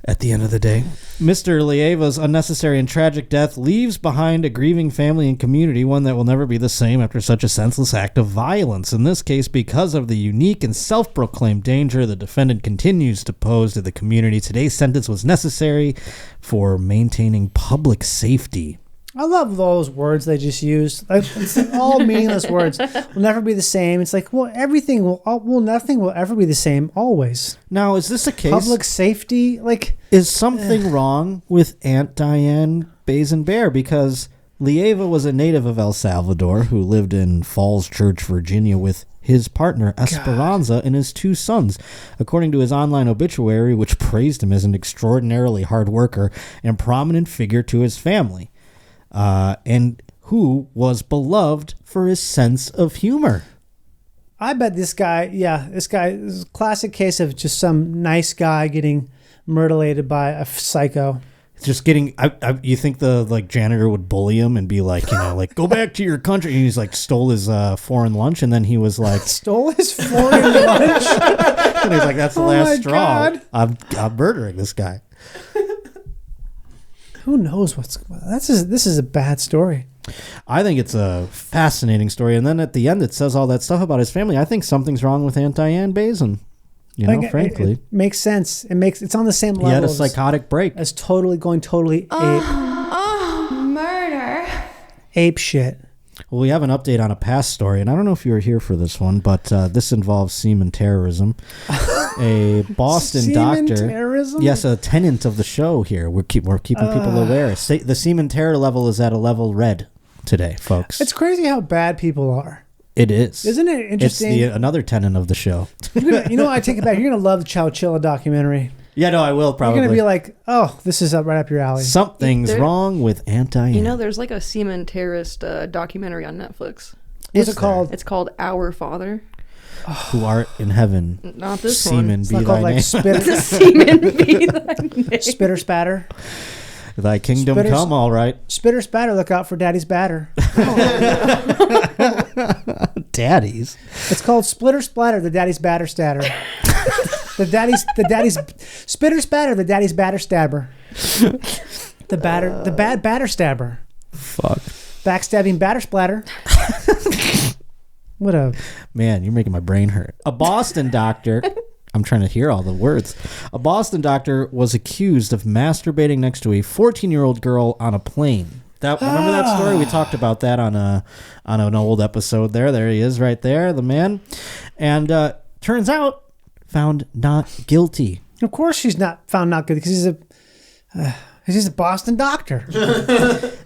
at the end of the day. Mr. Lieva's unnecessary and tragic death leaves behind a grieving family and community, one that will never be the same after such a senseless act of violence. In this case, because of the unique and self-proclaimed danger the defendant continues to pose to the community, today's sentence was necessary for maintaining public safety. I love those words they just used. Like, it's all meaningless words. Will never be the same. It's like, well, nothing will ever be the same always. Now, is this a case? Public safety, like, Is something wrong with Aunt Diane Bazen-Bear? Because Lieva was a native of El Salvador who lived in Falls Church, Virginia with his partner Esperanza and his 2 sons. According to his online obituary, which praised him as an extraordinarily hard worker and prominent figure to his family, and who was beloved for his sense of humor. I bet this guy is a classic case of just some nice guy getting mutilated by a psycho. Just getting, you think the janitor would bully him and be like, like, go back to your country. And he's like, stole his foreign lunch, and then he was like, Stole his foreign lunch? and he's like, that's the Oh last my straw. God. I'm murdering this guy. Who knows this is a bad story. I think it's a fascinating story. And then at the end, it says all that stuff about his family. I think something's wrong with Aunt Diane Bazen. Frankly. It makes sense. It's on the same level. He had a psychotic break. As totally Murder. ape shit. Well, we have an update on a past story, and I don't know if you were here for this one, but this involves semen terrorism. A Boston Semen doctor. terrorism? Yes, a tenant of the show here. We're keeping people aware. The semen terror level is at a level red today, folks. It's crazy how bad people are. It is. Isn't it interesting? It's another tenant of the show. You know what? I take it back. You're going to love the Chowchilla documentary. Yeah, no, I will probably. You're going to be like, oh, this is right up your alley. Something's wrong with Aunt Diane. There's like a semen terrorist documentary on Netflix. What's it called? It's called Our Father. Who art in heaven. Not this semen one. It's be not thy called like name. Semen be thy name. Spitter Spatter. Thy kingdom Spitter- come, all right. Spitter Spatter, look out for Daddy's batter. Daddies. It's called Splitter Splatter, the Daddy's batter statter. the daddy's Spitter Spatter, the Daddy's batter stabber. The bad batter stabber. Fuck. Backstabbing batter splatter. What a Man, you're making my brain hurt. A Boston doctor, I'm trying to hear all the words. A Boston doctor was accused of masturbating next to a 14-year-old girl on a plane. Remember that story? We talked about that on an old episode there. There he is right there, the man. And turns out, found not guilty. Of course she's not found not good because he's a Boston doctor.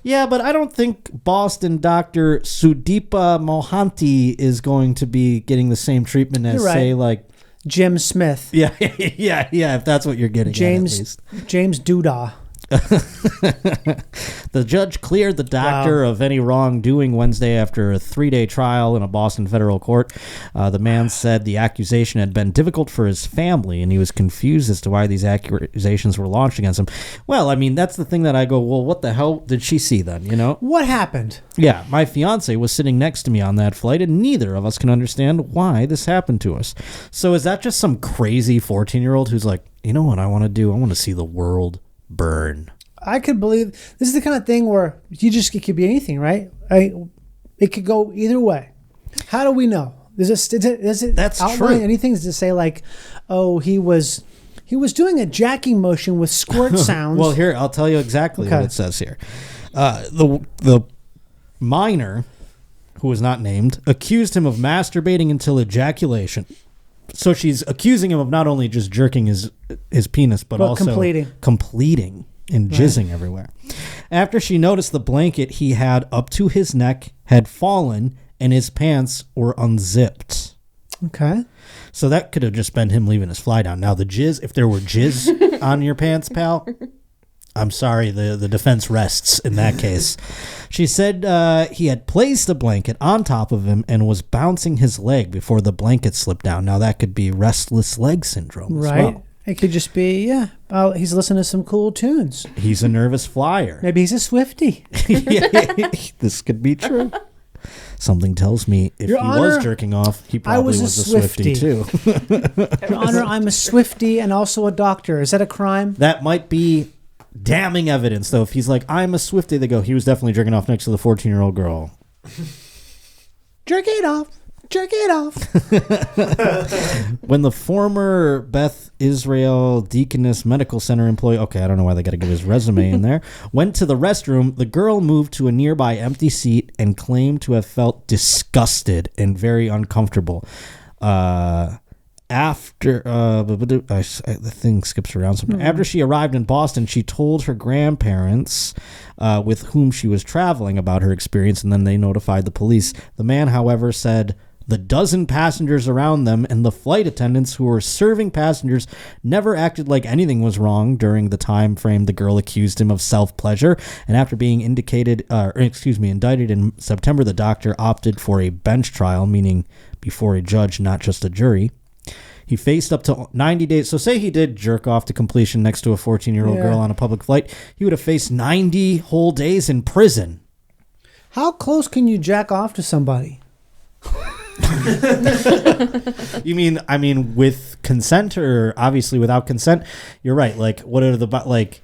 Yeah, but I don't think Boston doctor Sudeepa Mohanty is going to be getting the same treatment as, You're right. say, like... Jim Smith. Yeah, if that's what you're getting at least. James Doodah. The judge cleared the doctor of any wrongdoing Wednesday after a 3-day trial in a Boston federal court. The man said the accusation had been difficult for his family, and he was confused as to why these accusations were launched against him. Well, I mean, that's the thing that I go, well, what the hell did she see then, What happened? Yeah, my fiance was sitting next to me on that flight, and neither of us can understand why this happened to us. So is that just some crazy 14-year-old who's like, you know what I want to do? I want to see the world burn. I could believe this is the kind of thing where it could be anything, right? It could go either way. How do we know? Does it That's outline true. anything? Does it say like, oh, he was He was doing a jacking motion with squirt sounds. Well, here, I'll tell you exactly what Okay. it says here. The minor, who was not named, accused him of masturbating until ejaculation. So she's accusing him of not only just jerking his penis, but also completing and jizzing everywhere. After she noticed the blanket he had up to his neck had fallen and his pants were unzipped. Okay. So that could have just been him leaving his fly down. Now the jizz, if there were jizz on your pants, pal, I'm sorry, the defense rests in that case. She said he had placed a blanket on top of him and was bouncing his leg before the blanket slipped down. Now that could be restless leg syndrome as Right. well. It could just be, he's listening to some cool tunes. He's a nervous flyer. Maybe he's a Swiftie. This could be true. Something tells me if Your he Honor, was jerking off, he probably was a Swiftie too. Your Honor, I'm a Swiftie and also a doctor. Is that a crime? That might be damning evidence, though. If he's like, I'm a Swiftie, they go, he was definitely jerking off next to the 14-year-old girl. Jerk it off. Jerk it off. When the former Beth Israel Deaconess Medical Center employee, okay, I don't know why they got to give his resume in there, went to the restroom, the girl moved to a nearby empty seat and claimed to have felt disgusted and very uncomfortable. After the thing skips around sometimes. After she arrived in Boston, she told her grandparents with whom she was traveling about her experience, and then they notified the police. The man, however, said the dozen passengers around them and the flight attendants who were serving passengers never acted like anything was wrong during the time frame the girl accused him of self-pleasure. And after being indicted in September, the doctor opted for a bench trial, meaning before a judge, not just a jury. He faced up to 90 days. So say he did jerk off to completion next to a 14-year-old girl on a public flight. He would have faced 90 whole days in prison. How close can you jack off to somebody? You mean, I mean, with consent or obviously without consent? You're right. Like, what are the, like,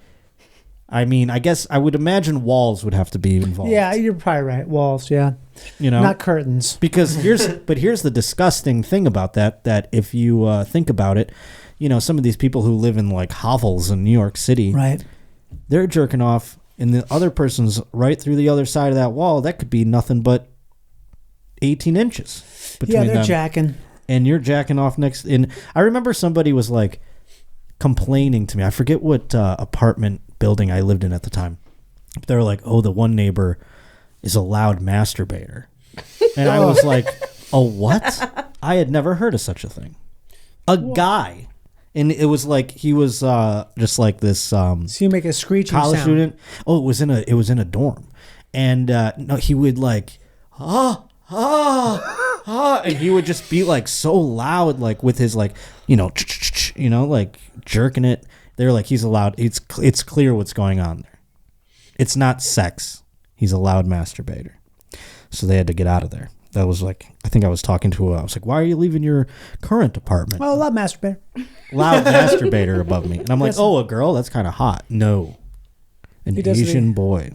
I mean, I guess I would imagine walls would have to be involved. Yeah, you're probably right. Walls, yeah. You know, not curtains. Because here's the disgusting thing about that if you think about it, you know, some of these people who live in like hovels in New York City, right? They're jerking off and the other person's right through the other side of that wall. That could be nothing but 18 inches between them. Yeah, they're jacking. And you're jacking off next. And I remember somebody was like complaining to me. I forget what apartment building I lived in at the time. They were like, oh, the one neighbor is a loud masturbator. And I was like, a what? I had never heard of such a thing. A guy. And it was like, he was just like this so you make a screeching college sound. student. Oh, it was in a dorm. And no, he would like, and he would just be like so loud, like with his like, you know, like jerking it. They're like, he's allowed. It's clear what's going on there. It's not sex. He's a loud masturbator. So they had to get out of there. That was like, I think I was talking to I was like, why are you leaving your current apartment? Well, loud masturbator. Loud masturbator above me. And I'm like, oh, a girl? That's kind of hot. No. An Asian boy.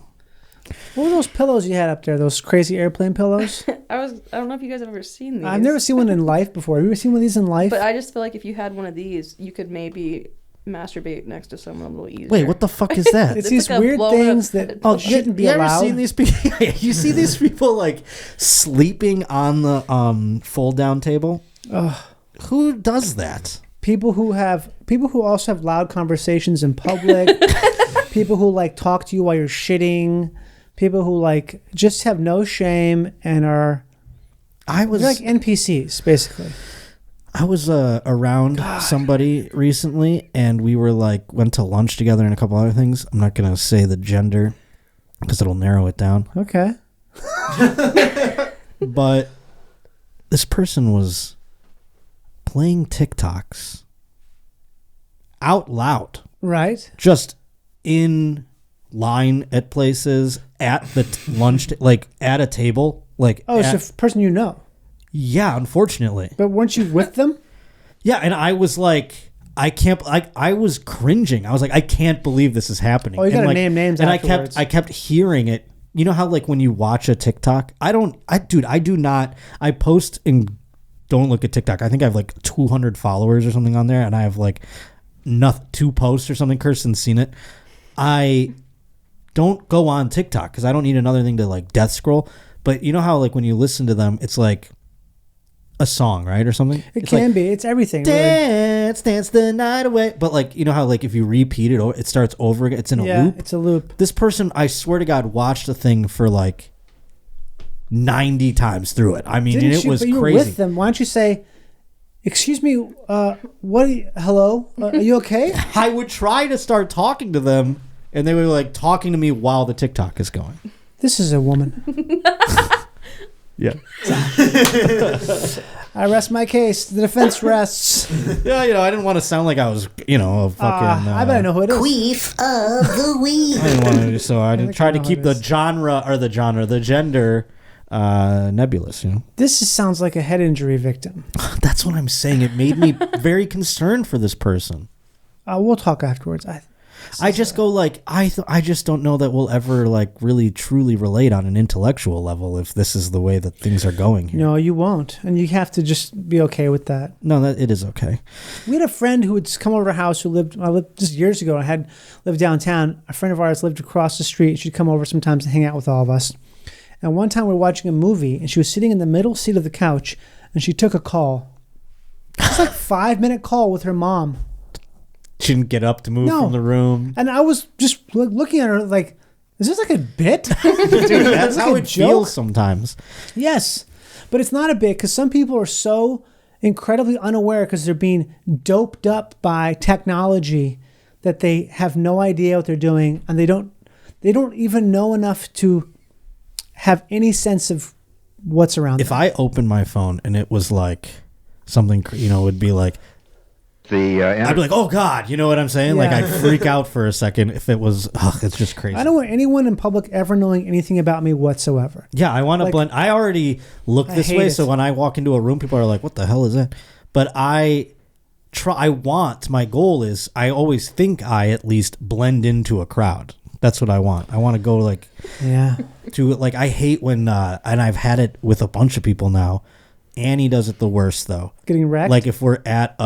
What were those pillows you had up there? Those crazy airplane pillows? I don't know if you guys have ever seen these. I've never seen one in life before. Have you ever seen one of these in life? But I just feel like if you had one of these, you could maybe masturbate next to someone a little easier. Wait, what the fuck is that? It's these weird things that shouldn't be you allowed. Ever seen these people? You see these people like sleeping on the fold down table? Who does that? People who also have loud conversations in public. People who like talk to you while you're shitting. People who like just have no shame and are they're like NPCs basically. I was around somebody recently, and we were like went to lunch together and a couple other things. I'm not gonna say the gender because it'll narrow it down. Okay. But this person was playing TikToks out loud, right? Just in line at places, at the lunch, like at a table, like it's a person you know. Yeah, unfortunately. But weren't you with them? Yeah, and I was like, I was cringing. I was like, I can't believe this is happening. Oh, you gotta like, name names and afterwards. I kept hearing it. You know how like when you watch a TikTok, I do not. I post and don't look at TikTok. I think I have like 200 followers or something on there, and I have like two posts or something. Kirsten's seen it. I don't go on TikTok because I don't need another thing to like death scroll. But you know how like when you listen to them, it's like a song, right, or something. It It's can like, be. It's everything. Really. dance, dance the night away. But like you know how like if you repeat it, it starts over again. It's in a Yeah, loop. it's a loop. This person, I swear to God, watched the thing for like 90 times through it. I mean, and it was but you were crazy. with them. Why don't you say, "Excuse me, what? Hello, are you okay?" I would try to start talking to them, and they were like talking to me while the TikTok is going. This is a woman. Yeah. I rest my case. The defense rests. Yeah, I didn't want to sound like I was, a fucking. I bet I know who it is. Queef of the week. I didn't want to, so I think tried I to know keep who it the gender nebulous. This sounds like a head injury victim. That's what I'm saying. It made me very concerned for this person. We'll talk afterwards. I just go like I just don't know that we'll ever like really truly relate on an intellectual level if this is the way that things are going here. No, you won't, and you have to just be okay with that. No, that it is okay. We had a friend who would come over to our house I lived just years ago. I had lived downtown. A friend of ours lived across the street. She'd come over sometimes to hang out with all of us. And one time we were watching a movie, and she was sitting in the middle seat of the couch, and she took a call. It was like a 5-minute call with her mom. She didn't get up to move No. from the room. And I was just looking at her like, is this like a bit? Dude, that's like how a it joke. feels sometimes. Yes, but it's not a bit because some people are so incredibly unaware because they're being doped up by technology that they have no idea what they're doing, and they don't even know enough to have any sense of what's around If them. I opened my phone and it was like something, it would be like, I'd be like, oh God, you know what I'm saying? Like Yeah. I'd freak out for a second if it was, it's just crazy. I don't want anyone in public ever knowing anything about me whatsoever. Yeah, I want to Like, blend. I already look I this hate way, it. so when I walk into a room, people are like, "What the hell is that?" But my goal is, I always think I at least blend into a crowd. That's what I want. I want to go like Yeah. to like. I hate when, and I've had it with a bunch of people now. Annie does it the worst though. Getting wrecked? Like if we're at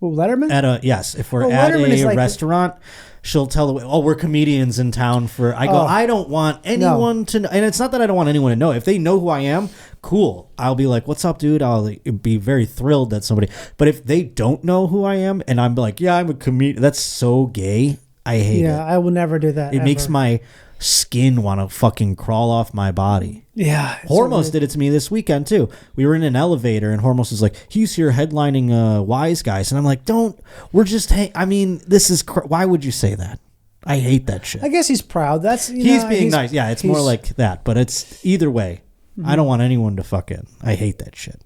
Letterman? if we're Well, at Letterman is a like- restaurant, she'll tell we're comedians in town I go, Oh. I don't want anyone to know. And it's not that I don't want anyone to know. If they know who I am, cool. I'll be like, what's up, dude? I'll be very thrilled that somebody, but if they don't know who I am and I'm like, yeah, I'm a comedian, that's so gay. I hate Yeah, it. I will never do that. It makes ever. my skin want to fucking crawl off my body. Yeah. it's so Hormos weird. did it to me this weekend too. We were in an elevator and Hormos was like, he's here headlining Wise Guys. And I'm like, this is, why would you say that? I hate that shit. I guess he's proud. That's He's being nice. Yeah, it's more he's- like that. But it's either way. I don't want anyone to fucking, I hate that shit.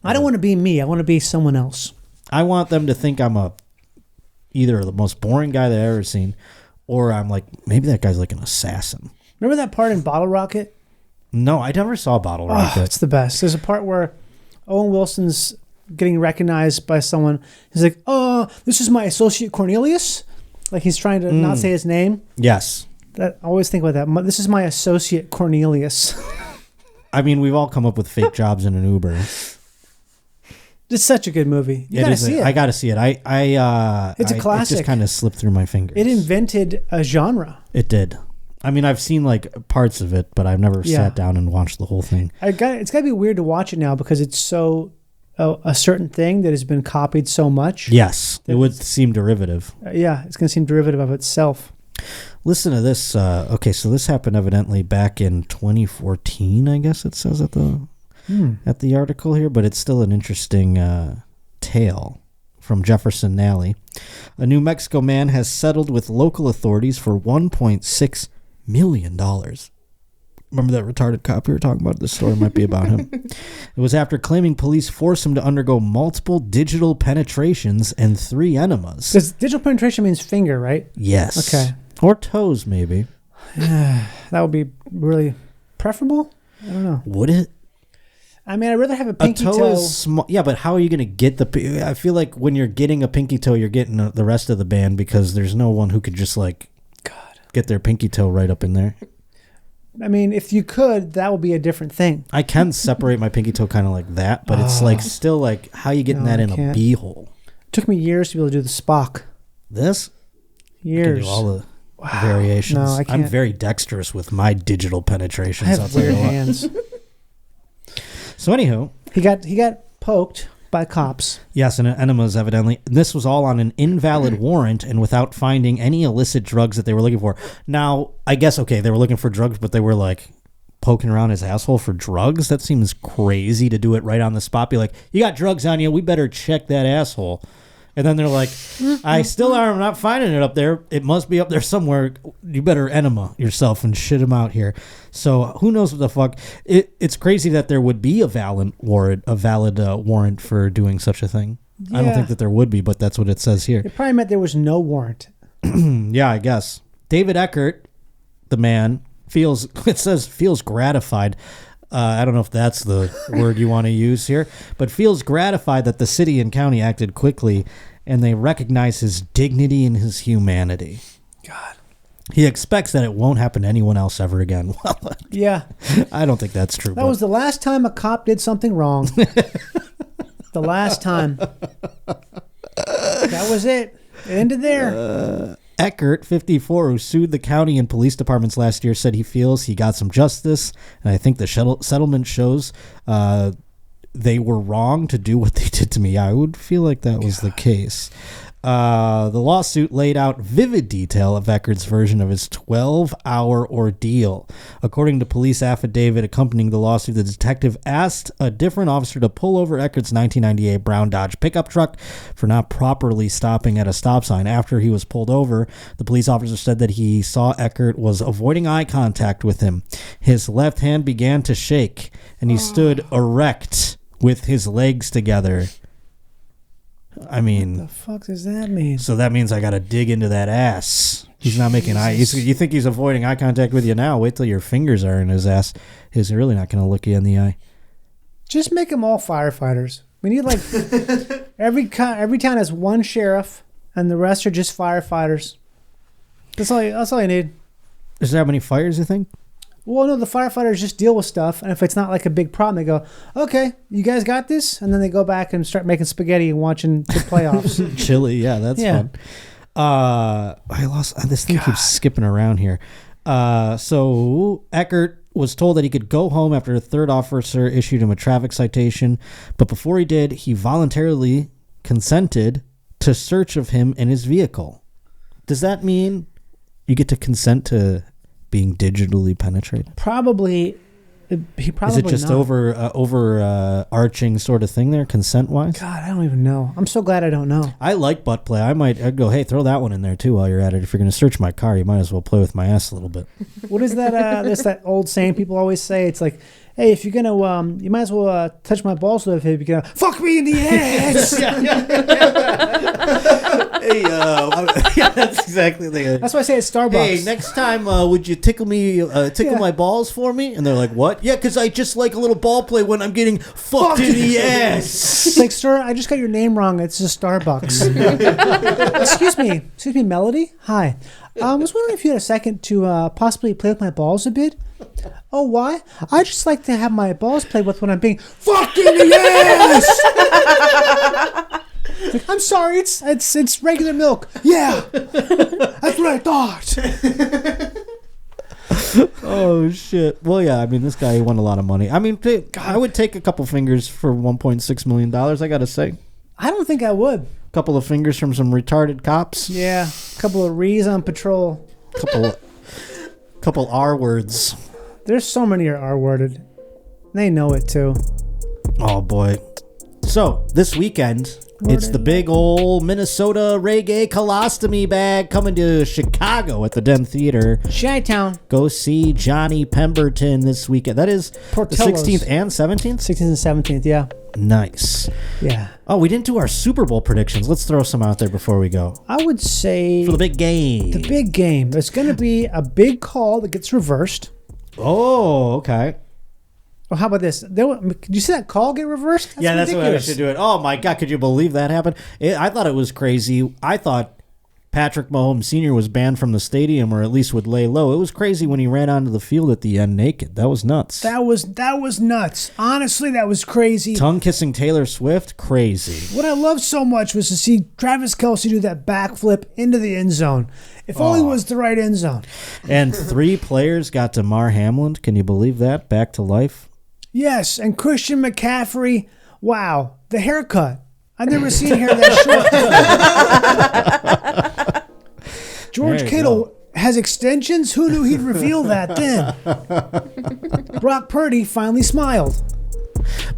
I don't want to be me. I want to be someone else. I want them to think I'm either the most boring guy they've ever seen, or I'm like, maybe that guy's like an assassin. Remember that part in Bottle Rocket? No, I never saw Bottle Oh, Rocket. it's the best. There's a part where Owen Wilson's getting recognized by someone. He's like, "Oh, this is my associate Cornelius." Like he's trying to not say his name. Yes. I always think about that. This is my associate Cornelius. I mean, we've all come up with fake jobs in an Uber. It's such a good movie. You gotta see it. I gotta see it. It's a It classic. just kind of slipped through my fingers. It invented a genre. It did. I mean, I've seen like parts of it, but I've never Yeah. sat down and watched the whole thing. It's gotta be weird to watch it now because it's so a certain thing that has been copied so much. Yes, it would seem derivative. Yeah, it's gonna seem derivative of itself. Listen to this. Okay, so this happened evidently back in 2014, I guess it says at the article here, but it's still an interesting tale from Jefferson Nally. A New Mexico man has settled with local authorities for $1.6 million. Remember that retarded cop we were talking about? This story might be about him. It was after claiming police forced him to undergo multiple digital penetrations and 3 enemas. Because digital penetration means finger, right? Yes. Okay. Or toes, maybe. That would be really preferable. I don't know. Would it? I mean, I'd rather have a A pinky toe, toe. is small. Yeah, but how are you going to get I feel like when you're getting a pinky toe, you're getting the rest of the band because there's no one who could just get their pinky toe right up in there. I mean, if you could, that would be a different thing. I can separate my pinky toe kind of like that, but it's like still like how you getting No, that I in can't. a beehole? Took me years to be able to do the Spock. This? I can Years. do all the variations. No, I I'm can't. very dexterous with my digital penetrations. I I'll have tell you weird what. hands. So anywho, He got poked by cops. yes, and enemas evidently. This was all on an invalid warrant and without finding any illicit drugs that they were looking for. Now, I guess, okay, they were looking for drugs, but they were like poking around his asshole for drugs? That seems crazy to do it right on the spot. Be like, you got drugs on you, we better check that asshole. And then they're like, I still am not finding it up there. It must be up there somewhere. You better enema yourself and shit him out here. So who knows what the fuck? It's crazy that there would be a valid warrant for doing such a thing. I don't Yeah. think that there would be, but that's what it says here. It probably meant there was no warrant. Yeah, I guess. David Eckert, the man, feels gratified. I don't know if that's the word you want to use here, but feels gratified that the city and county acted quickly and they recognize his dignity and his humanity. God. He expects that it won't happen to anyone else ever again. Well, Yeah. I don't think that's true. That was the last time a cop did something wrong. The last time. That was it. It ended there. Eckert, 54, who sued the county and police departments last year, said he feels he got some justice, and I think the settlement shows they were wrong to do what they did to me. I would feel like that was the case. The lawsuit laid out vivid detail of Eckert's version of his 12-hour ordeal. According to police affidavit accompanying the lawsuit, the detective asked a different officer to pull over Eckert's 1998 brown Dodge pickup truck for not properly stopping at a stop sign. After he was pulled over, the police officer said that he saw Eckert was avoiding eye contact with him. His left hand began to shake, and he stood erect with his legs together. I mean, What the fuck does that mean? so that means I got to dig into that ass. He's not making eye. You think he's avoiding eye contact with you now? Wait till your fingers are in his ass. He's really not going to look you in the eye. Just make them all firefighters. We need like every town has one sheriff, and the rest are just firefighters. That's all you need. Is there that many fires, you think? Well, no, the firefighters just deal with stuff, and if it's not like a big problem, they go, "Okay, you guys got this," and then they go back and start making spaghetti and watching the playoffs. Chili, yeah, that's Yeah. fun. I lost this thing keeps skipping around here. So Eckert was told that he could go home after a third officer issued him a traffic citation, but before he did, he voluntarily consented to search of him and his vehicle. Does that mean you get to consent to being digitally penetrated? Probably, he probably Is it just not. overarching sort of thing there, consent wise? God, I don't even know. I'm so glad I don't know. I like butt play. I'd go, hey, throw that one in there too while you're at it. If you're going to search my car, you might as well play with my ass a little bit. What is that? That's that old saying people always say. It's like, hey, if you're gonna, you might as well touch my balls with it. If you're gonna fuck me in the ass. Hey, yeah, that's exactly the. That's why I say it's Starbucks. Hey, next time, would you tickle Yeah. my balls for me? And they're like, what? Yeah, because I just like a little ball play when I'm getting fucked in the ass. It's like, sir, I just got your name wrong. It's just Starbucks. Excuse me, Melody. Hi. I was wondering if you had a second to possibly play with my balls a bit. Oh, why? I just like to have my balls played with when I'm being fucked in the ass. Like, I'm sorry, it's regular milk. Yeah, that's what I thought. Oh shit. Well, yeah. I mean, this guy won a lot of money. I mean, I would take a couple fingers for $1.6 million. I gotta say, I don't think I would. a couple of fingers from some retarded cops. Yeah, a couple of Rees on patrol. Couple R words. There's so many are R-worded. They know it too. Oh boy. So this weekend, it's the big old Minnesota reggae colostomy bag coming to Chicago at the Den Theater. Chi-Town. Go see Johnny Pemberton this weekend. That is Portillo's. the 16th and 17th? 16th and 17th, yeah. Nice. Yeah. Oh, we didn't do our Super Bowl predictions. Let's throw some out there before we go. I would say For the big game. the big game. There's going to be a big call that gets reversed. Oh, okay. Well, how about this? Could you see that call get reversed? That's the way we ridiculous. should do it. Oh my God, could you believe that happened? I thought it was crazy. I thought Patrick Mahomes Sr. was banned from the stadium, or at least would lay low. It was crazy when he ran onto the field at the end naked. That was nuts. That was nuts. Honestly, that was crazy. Tongue-kissing Taylor Swift, crazy. What I loved so much was to see Travis Kelce do that backflip into the end zone. If only it was the right end zone. And 3 players got Damar Hamlin. Can you believe that? Back to life. Yes, and Christian McCaffrey, wow, the haircut. I've never seen hair that short. George There you Kittle has extensions? Who knew he'd reveal that then? Brock Purdy finally smiled.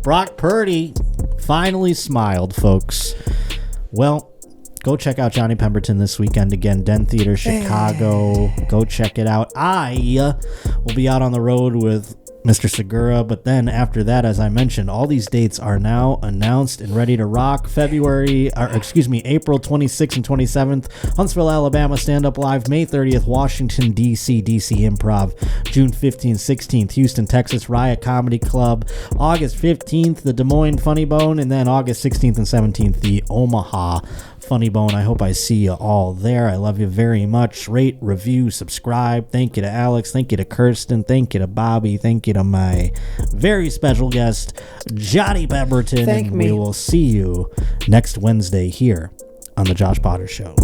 Brock Purdy finally smiled, folks. Well, go check out Johnny Pemberton this weekend again. Den Theater, Chicago. Go check it out. I will be out on the road with Mr. Segura, but then after that, as I mentioned, all these dates are now announced and ready to rock. April 26th and 27th, Huntsville, Alabama, Stand Up Live. May 30th, Washington, D.C., DC Improv. June 15th, 16th, Houston, Texas, Riot Comedy Club. August 15th, the Des Moines Funny Bone, and then August 16th and 17th, the Omaha Funny Bone. I hope I see you all there. I love you very much. Rate, review, subscribe. Thank you to Alex. Thank you to Kirsten. Thank you to Bobby. Thank you to my very special guest, Johnny Pemberton. Thank and me. we will see you next Wednesday here on The Josh Potter Show.